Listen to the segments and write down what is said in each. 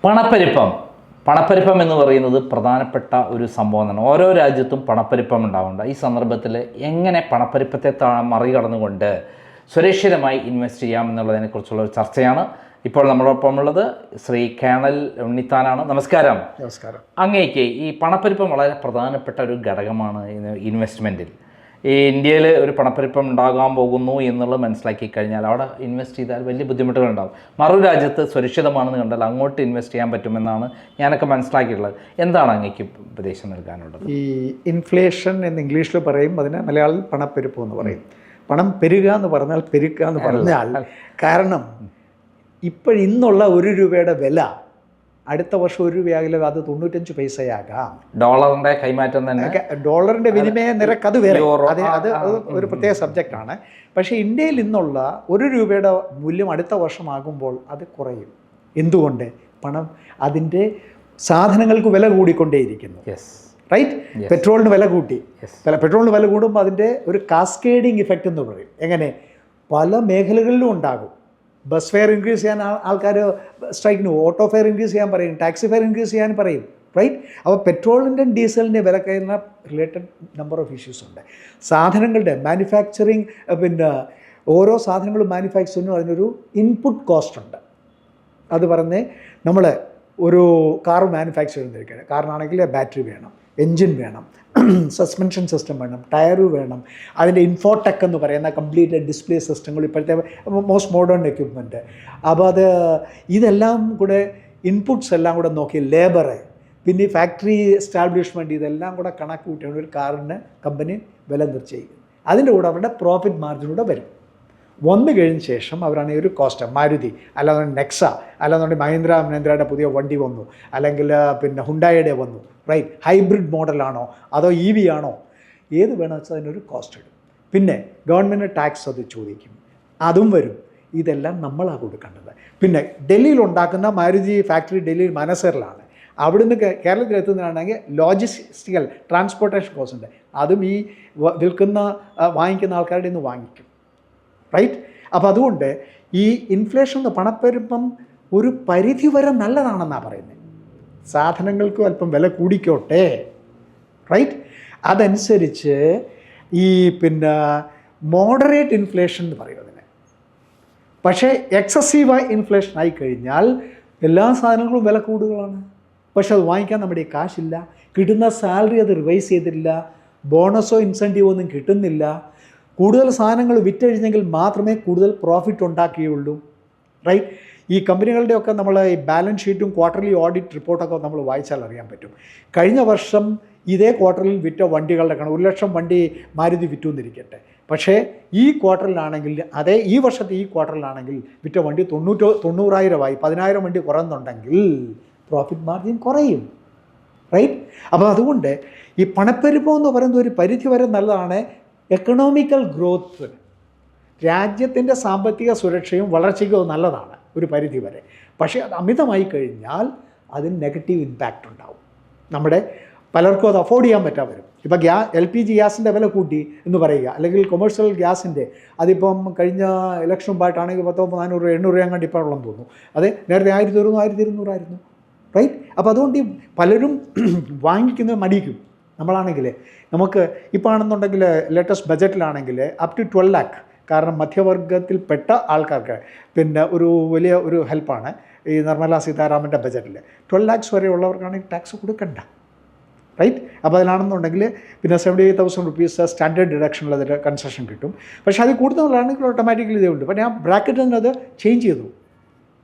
പണപ്പെരുപ്പം എന്ന് പറയുന്നത് പ്രധാനപ്പെട്ട ഒരു സംഭവമാണ്. ഓരോ രാജ്യത്തും പണപ്പെരുപ്പം ഉണ്ടാവുന്നുണ്ട്. ഈ സന്ദർഭത്തിൽ എങ്ങനെ പണപ്പെരുപ്പത്തെ മറികടന്നുകൊണ്ട് സുരക്ഷിതമായി ഇൻവെസ്റ്റ് ചെയ്യാമെന്നുള്ളതിനെക്കുറിച്ചുള്ള ഒരു ചർച്ചയാണ് ഇപ്പോൾ നമ്മളോടൊപ്പമുള്ളത്. ശ്രീ കേണൽ ഉണ്ണിത്താനാണ്. നമസ്കാരം. നമസ്കാരം. അങ്ങേക്ക് ഈ പണപ്പെരുപ്പം വളരെ പ്രധാനപ്പെട്ട ഒരു ഘടകമാണ് ഇൻവെസ്റ്റ്മെൻറ്റിൽ. ഈ ഇന്ത്യയിൽ ഒരു പണപ്പെരുപ്പം ഉണ്ടാകാൻ പോകുന്നു എന്നുള്ളത് മനസ്സിലാക്കി കഴിഞ്ഞാൽ അവിടെ ഇൻവെസ്റ്റ് ചെയ്താൽ വലിയ ബുദ്ധിമുട്ടുകളുണ്ടാകും. മറു രാജ്യത്ത് സുരക്ഷിതമാണെന്ന് കണ്ടാൽ അങ്ങോട്ട് ഇൻവെസ്റ്റ് ചെയ്യാൻ പറ്റുമെന്നാണ് ഞാനൊക്കെ മനസ്സിലാക്കിയിട്ടുള്ളത്. എന്താണ് അങ്ങേക്ക് ഉപദേശം നൽകാനുള്ളത്? ഈ ഇൻഫ്ലേഷൻ എന്ന് ഇംഗ്ലീഷിൽ പറയും, അതിന് മലയാളത്തിൽ പണപ്പെരുപ്പം എന്ന് പറയും. പണം പെരുക എന്ന് പറഞ്ഞാൽ പെരുക്കുക എന്ന് പറഞ്ഞാൽ, കാരണം ഇന്നുള്ള ₹1 വില അടുത്ത വർഷം ₹1 അത് 95 പൈസയാകാം. ഡോളറിൻ്റെ കൈമാറ്റം തന്നെ, ഡോളറിൻ്റെ വിനിമയ നിരക്ക് അത് വേറെ, അത് ഒരു പ്രത്യേക സബ്ജക്റ്റാണ്. പക്ഷേ ഇന്ത്യയിൽ ഇന്നുള്ള ₹1 മൂല്യം അടുത്ത വർഷമാകുമ്പോൾ അത് കുറയും. എന്തുകൊണ്ട്? പണം, അതിൻ്റെ സാധനങ്ങൾക്ക് വില കൂടിക്കൊണ്ടേയിരിക്കുന്നു. റൈറ്റ്? പെട്രോളിന് വില കൂട്ടി. പെട്രോളിന് വില കൂടുമ്പോൾ അതിൻ്റെ ഒരു കാസ്കേഡിങ് ഇഫക്റ്റ് എന്ന് പറയും. എങ്ങനെ? പല മേഖലകളിലും ഉണ്ടാകും. ബസ് ഫെയർ ഇൻക്രീസ് ചെയ്യാൻ ആൾക്കാർ സ്ട്രൈക്കിന്, ഓട്ടോ ഫെയർ ഇൻക്രീസ് ചെയ്യാൻ പറയും, ടാക്സി ഫെയർ ഇൻക്രീസ് ചെയ്യാൻ പറയും. റൈറ്റ്? അപ്പോൾ പെട്രോളിൻ്റെ ഡീസലിൻ്റെ വില കയറുന്ന റിലേറ്റഡ് നമ്പർ ഓഫ് ഇഷ്യൂസ് ഉണ്ട്. സാധനങ്ങളുടെ മാനുഫാക്ചറിങ്, പിന്നെ ഓരോ സാധനങ്ങളും മാനുഫാക്ചറിനും അതിനൊരു ഇൻപുട്ട് കോസ്റ്റ് ഉണ്ട്. അത് പറഞ്ഞ് നമ്മൾ ഒരു കാർ മാനുഫാക്ചർ ചെയ്തിരിക്കുകയാണ്. കാറിനാണെങ്കിൽ ബാറ്ററി വേണം, എൻജിൻ വേണം, സസ്പെൻഷൻ സിസ്റ്റം വേണം, ടയറ് വേണം, അതിൻ്റെ ഇൻഫോടെക് എന്ന് പറയുന്ന കംപ്ലീറ്റ് ഡിസ്പ്ലേ സിസ്റ്റങ്ങൾ, ഇപ്പോഴത്തെ മോസ്റ്റ് മോഡേൺ എക്യുപ്മെൻറ്റ്. അപ്പോൾ ഇതെല്ലാം കൂടെ ഇൻപുട്സ് എല്ലാം കൂടെ നോക്കി, ലേബറ്, പിന്നെ ഫാക്ടറി എസ്റ്റാബ്ലിഷ്മെൻറ്റ്, ഇതെല്ലാം കൂടെ കണക്ക് കൂട്ടിയാണ് ഒരു കാറിന് കമ്പനി വില നിശ്ചയിക്കും. അതിൻ്റെ കൂടെ അവരുടെ പ്രോഫിറ്റ് മാർജിനൂടെ വരും. വന്നു കഴിഞ്ഞ ശേഷം അവരാണ് ഒരു കോസ്റ്റ്, മാരുതി അല്ലാതെ നെക്സ അല്ലാതെ മഹീന്ദ്രയുടെ പുതിയ വണ്ടി വന്നു, അല്ലെങ്കിൽ പിന്നെ ഹുണ്ടായുടെ വന്നു, റൈറ്റ്? ഹൈബ്രിഡ് മോഡലാണോ അതോ EV ആണോ, ഏത് വേണമെന്ന് വെച്ചാൽ അതിനൊരു കോസ്റ്റ് ഇടും. പിന്നെ ഗവൺമെൻറ് ടാക്സ് അത് ചോദിക്കും, അതും വരും. ഇതെല്ലാം നമ്മളാണ് കൊടുക്കേണ്ടത്. പിന്നെ ഡൽഹിയിൽ ഉണ്ടാക്കുന്ന മാരുതി ഫാക്ടറി ഡൽഹിയിൽ മനസറിലാണ്. അവിടുന്ന് കേരളത്തിൽ എത്തുന്നതാണെങ്കിൽ ലോജിസ്റ്റിക്കൽ ട്രാൻസ്പോർട്ടേഷൻ കോസ്റ്റ് ഉണ്ട്. അതും ഈ വാങ്ങിക്കുന്ന ആൾക്കാരുടെ നിന്ന് വാങ്ങിക്കും. റൈറ്റ്? അപ്പോൾ അതുകൊണ്ട് ഈ ഇൻഫ്ലേഷൻ, പണപ്പെരുപ്പം ഒരു പരിധി വരെ നല്ലതാണെന്നാണ് പറയുന്നത്. സാധനങ്ങൾക്ക് അല്പം വില കൂടിക്കോട്ടെ, റൈറ്റ്? അതനുസരിച്ച് ഈ പിന്നെ മോഡറേറ്റ് ഇൻഫ്ലേഷൻ എന്ന് പറയും അതിന്. പക്ഷേ എക്സസീവായി ഇൻഫ്ലേഷൻ ആയിക്കഴിഞ്ഞാൽ എല്ലാ സാധനങ്ങളും വില കൂടുതലാണ്. പക്ഷെ അത് വാങ്ങിക്കാൻ നമ്മുടെ കാശില്ല, കിട്ടുന്ന സാലറി അത് റിവൈസ് ചെയ്തിട്ടില്ല, ബോണസോ ഇൻസെൻറ്റീവോ ഒന്നും കിട്ടുന്നില്ല. കൂടുതൽ സാധനങ്ങൾ വിറ്റഴിഞ്ഞെങ്കിൽ മാത്രമേ കൂടുതൽ പ്രോഫിറ്റ് ഉണ്ടാക്കുകയുള്ളൂ. റൈറ്റ്? ഈ കമ്പനികളുടെയൊക്കെ നമ്മൾ ഈ ബാലൻസ് ഷീറ്റും ക്വാർട്ടർലി ഓഡിറ്റ് റിപ്പോർട്ടൊക്കെ നമ്മൾ വായിച്ചാൽ അറിയാൻ പറ്റും. കഴിഞ്ഞ വർഷം ഇതേ ക്വാർട്ടറിൽ വിറ്റ വണ്ടികളുടെ കണക്ക്, 1,00,000 വണ്ടി മാരുതി വിറ്റു എന്നിരിക്കട്ടെ. പക്ഷേ ഈ ക്വാർട്ടറിലാണെങ്കിൽ, ഈ വർഷത്തെ ഈ ക്വാർട്ടറിലാണെങ്കിൽ വിറ്റ വണ്ടി 90,000 10,000 വണ്ടി കുറയുന്നുണ്ടെങ്കിൽ പ്രോഫിറ്റ് മാർജിൻ കുറയും. റൈറ്റ്? അപ്പോൾ അതുകൊണ്ട് ഈ പണപ്പെരുപ്പം എന്ന് പറയുന്നത് ഒരു പരിധി വരെ നല്ലതാണ്. എക്കണോമിക്കൽ ഗ്രോത്ത്, രാജ്യത്തിൻ്റെ സാമ്പത്തിക സുരക്ഷയും വളർച്ചയ്ക്കും നല്ലതാണ് ഒരു പരിധി വരെ. പക്ഷേ അത് അമിതമായി കഴിഞ്ഞാൽ അതിന് നെഗറ്റീവ് ഇമ്പാക്റ്റ് ഉണ്ടാവും. നമ്മുടെ പലർക്കും അത് അഫോർഡ് ചെയ്യാൻ പറ്റാതെ വരും. ഇപ്പോൾ LPG ഗ്യാസിൻ്റെ വില കൂട്ടി എന്ന് പറയുക, അല്ലെങ്കിൽ കൊമേഴ്ഷ്യൽ ഗ്യാസിൻ്റെ, അതിപ്പം കഴിഞ്ഞ ഇലക്ഷൻ മുമ്പായിട്ടാണെങ്കിൽ 400 800 അങ്ങോട്ട് ഇപ്പോൾ ഉള്ളതെന്ന് തോന്നുന്നു. അതെ, നേരത്തെ 1,200 ആയിരുന്നു. റൈറ്റ്? അപ്പോൾ അതുകൊണ്ട് പലരും വാങ്ങിക്കുന്നത് മടിക്കും. നമ്മളാണെങ്കിൽ നമുക്ക് ഇപ്പോൾ ആണെന്നുണ്ടെങ്കിൽ ലേറ്റസ്റ്റ് ബജറ്റിലാണെങ്കിൽ അപ് ടു 12 lakh, കാരണം മധ്യവർഗത്തിൽപ്പെട്ട ആൾക്കാർക്ക് പിന്നെ വലിയ ഒരു ഹെൽപ്പാണ് ഈ നിർമ്മല സീതാരാമൻ്റെ ബജറ്റിൽ. 12 lakhs വരെ ഉള്ളവർക്കാണെങ്കിൽ ടാക്സ് കൊടുക്കണ്ട. റൈറ്റ്? അപ്പോൾ അതിലാണെന്നുണ്ടെങ്കിൽ പിന്നെ 78,000 rupees സ്റ്റാൻഡേർഡ് ഡിഡക്ഷനിൽ അതിൽ കൺസെഷൻ കിട്ടും. പക്ഷേ അത് കൂടുതലാണെങ്കിൽ ഓട്ടോമാറ്റിക്കലി ഇതേ ഉണ്ട്. പക്ഷേ ആ ബ്രാക്കറ്റിൽ നിന്ന് അത് ചേഞ്ച് ചെയ്തു.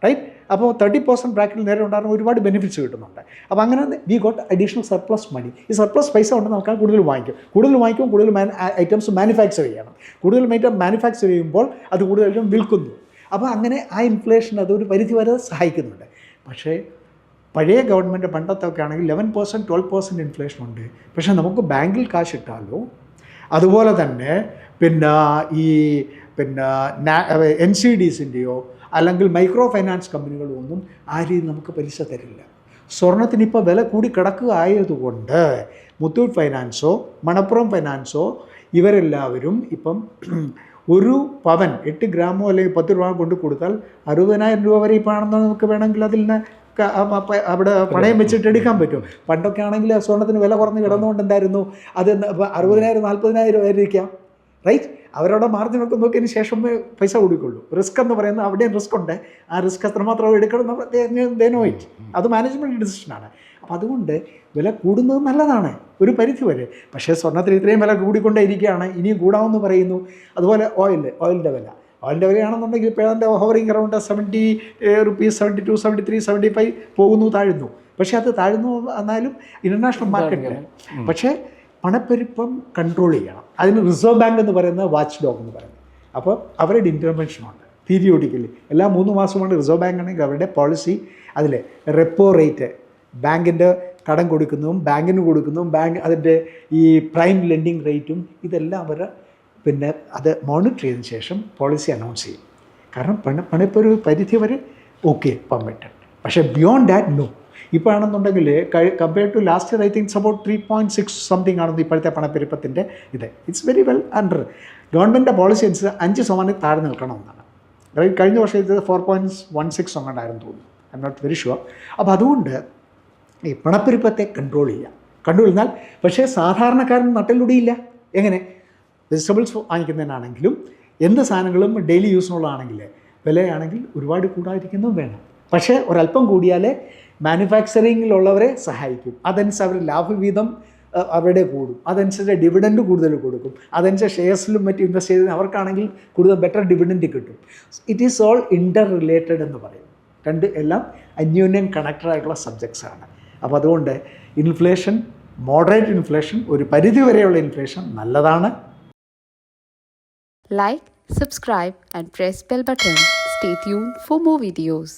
റൈറ്റ്? അപ്പോൾ 30% ബ്രാക്കറ്റിൽ നേരെ ഉണ്ടാകുന്ന ഒരുപാട് ബെനിഫിറ്റ്സ് കിട്ടുന്നുണ്ട്. അപ്പോൾ അങ്ങനെ വി ഗോട്ട് അഡീഷണൽ സർപ്ലസ് മണി. ഈ സർപ്ലസ് പൈസ കൊണ്ട് നമുക്ക് കൂടുതൽ വാങ്ങിക്കും, കൂടുതൽ ഐറ്റംസ് മാനുഫാക്ചർ ചെയ്യണം. കൂടുതൽ മാനുഫാക്ചർ ചെയ്യുമ്പോൾ അത് കൂടുതലും വിൽക്കുന്നു. അപ്പോൾ അങ്ങനെ ആ ഇൻഫ്ലേഷൻ അതൊരു പരിധി വരെ സഹായിക്കുന്നുണ്ട്. പക്ഷേ പഴയ ഗവൺമെൻറ് പണ്ടത്തൊക്കെ ആണെങ്കിൽ 11% 12% ഇൻഫ്ലേഷൻ ഉണ്ട്. പക്ഷേ നമുക്ക് ബാങ്കിൽ കാശ് ഇട്ടാലോ, അതുപോലെ തന്നെ NCDസിൻ്റെയോ അല്ലെങ്കിൽ മൈക്രോ ഫൈനാൻസ് കമ്പനികളോ ഒന്നും ആ രീതി നമുക്ക് പലിശ തരില്ല. സ്വർണത്തിനിപ്പോൾ വില കൂടി കിടക്കുക ആയതുകൊണ്ട് മുത്തൂറ്റ് ഫൈനാൻസോ മണപ്പുറം ഫൈനാൻസോ ഇവരെല്ലാവരും ഇപ്പം ഒരു പവൻ 8 ഗ്രാമോ അല്ലെങ്കിൽ 10 രൂപ കൊണ്ട് കൊടുത്താൽ 60,000 രൂപ വരെ ഇപ്പോൾ ആണെന്ന് നമുക്ക് വേണമെങ്കിൽ അതിൽ നിന്ന് അവിടെ പണയം വെച്ചിട്ട് എടുക്കാൻ പറ്റും. പണ്ടൊക്കെ ആണെങ്കിൽ സ്വർണ്ണത്തിന് വില കുറഞ്ഞ് കിടന്നുകൊണ്ട് എന്തായിരുന്നു, അത് 60,000 40,000 ആയിരിക്കാം, റൈറ്റ്? അവരവിടെ മാർജിനൊക്കെ നോക്കിയതിന് ശേഷമേ പൈസ കൊടുക്കുള്ളൂ. റിസ്ക് എന്ന് പറയുന്നത് അവിടെയും റിസ്ക് ഉണ്ട്. ആ റിസ്ക് എത്രമാത്രം എടുക്കണം നമ്മൾ ഇറ്റ്, അത് മാനേജ്മെൻറ്റ് ഡിസിഷനാണ്. അപ്പം അതുകൊണ്ട് വില കൂടുന്നത് നല്ലതാണ് ഒരു പരിധി വരെ. പക്ഷേ സ്വർണ്ണത്തിന് ഇത്രയും വില കൂടിക്കൊണ്ടേ ഇരിക്കുകയാണ്, ഇനിയും കൂടാമെന്ന് പറയുന്നു. അതുപോലെ ഓയിലിൻ്റെ വിലയാണെന്നുണ്ടെങ്കിൽ ഇപ്പോൾ ഏതാണ്ട് ഹോവറിങ് അറൗണ്ട് 70 റുപ്പീസ്, 72, 73, 75 പോകുന്നു, താഴുന്നു. പക്ഷേ അത് താഴ്ന്നു എന്നാലും ഇൻ്റർനാഷണൽ മാർക്കറ്റിൽ. പക്ഷേ പണപ്പെരുപ്പം കൺട്രോൾ ചെയ്യണം. അതിന് റിസർവ് ബാങ്ക് എന്ന് പറയുന്നത് വാച്ച് ഡോഗ് എന്ന് പറയുന്നത്. അപ്പോൾ അവരുടെ ഇൻ്റർവെൻഷനുണ്ട് പീരിയോഡിക്കലി. എല്ലാ 3 മാസമാണ് റിസർവ് ബാങ്ക് ആണെങ്കിൽ അവരുടെ പോളിസി. അതിൽ റെപ്പോ റേറ്റ്, ബാങ്കിൻ്റെ കടം കൊടുക്കുന്നതും ബാങ്കിന് കൊടുക്കുന്നതും ബാങ്ക് അതിൻ്റെ ഈ പ്രൈം ലെൻഡിങ് റേറ്റും ഇതെല്ലാം അവർ പിന്നെ അത് മോണിറ്റർ ചെയ്തതിന് ശേഷം പോളിസി അനൗൺസ് ചെയ്യും. കാരണം പണിപ്പോൾ ഒരു പരിധി വരെ ഓക്കെ പെർമിറ്റഡ്. പക്ഷേ ബിയോണ്ട് ദാറ്റ് നോ. ഇപ്പോൾ ആണെന്നുണ്ടെങ്കിൽ compared to last year I thinks about 3.6 something ആണെന്ന് ഇപ്പോഴത്തെ പണപ്പെരുപ്പത്തിൻ്റെ ഇത്. It's very well under. ഗവൺമെൻറ്റിൻ്റെ പോളിസി അനുസരിച്ച് 5% താഴെ നിൽക്കണമെന്നാണ്. കഴിഞ്ഞ വർഷം ഇത് 4.16 അങ്ങോട്ടായിരുന്നു തോന്നുന്നു. I'm not very sure. അപ്പോൾ അതുകൊണ്ട് ഈ പണപ്പെരുപ്പത്തെ കൺട്രോൾ ചെയ്താൽ പക്ഷേ സാധാരണക്കാരൻ നട്ടിലൊടിയില്ല. എങ്ങനെ? വെജിറ്റബിൾസ് വാങ്ങിക്കുന്നതിനാണെങ്കിലും എന്ത് സാധനങ്ങളും ഡെയിലി യൂസിനുള്ളതാണെങ്കിൽ വിലയാണെങ്കിൽ ഒരുപാട് കൂടാതിരിക്കുന്നതും വേണം. പക്ഷേ ഒരല്പം കൂടിയാലേ മാനുഫാക്ചറിങ്ങിലുള്ളവരെ സഹായിക്കും. അതനുസരിച്ച് അവർ ലാഭവിഹിതം അവരുടെ കൂടും, അതനുസരിച്ച് ഡിവിഡൻഡ് കൂടുതൽ കൊടുക്കും, അതനുസരിച്ച് ഷെയർസിലും മറ്റും ഇൻവെസ്റ്റ് ചെയ്ത് അവർക്കാണെങ്കിൽ കൂടുതൽ ബെറ്റർ ഡിവിഡൻഡ് കിട്ടും. It is all inter related എന്ന് പറയും. എല്ലാം അന്യോന്യം കണക്റ്റഡ് ആയിട്ടുള്ള സബ്ജക്ട്സാണ്. അപ്പോൾ അതുകൊണ്ട് ഇൻഫ്ലേഷൻ, മോഡറേറ്റ് ഇൻഫ്ലേഷൻ, ഒരു പരിധി വരെയുള്ള ഇൻഫ്ലേഷൻ നല്ലതാണ്. Like, subscribe and press bell button. Stay tuned for more videos.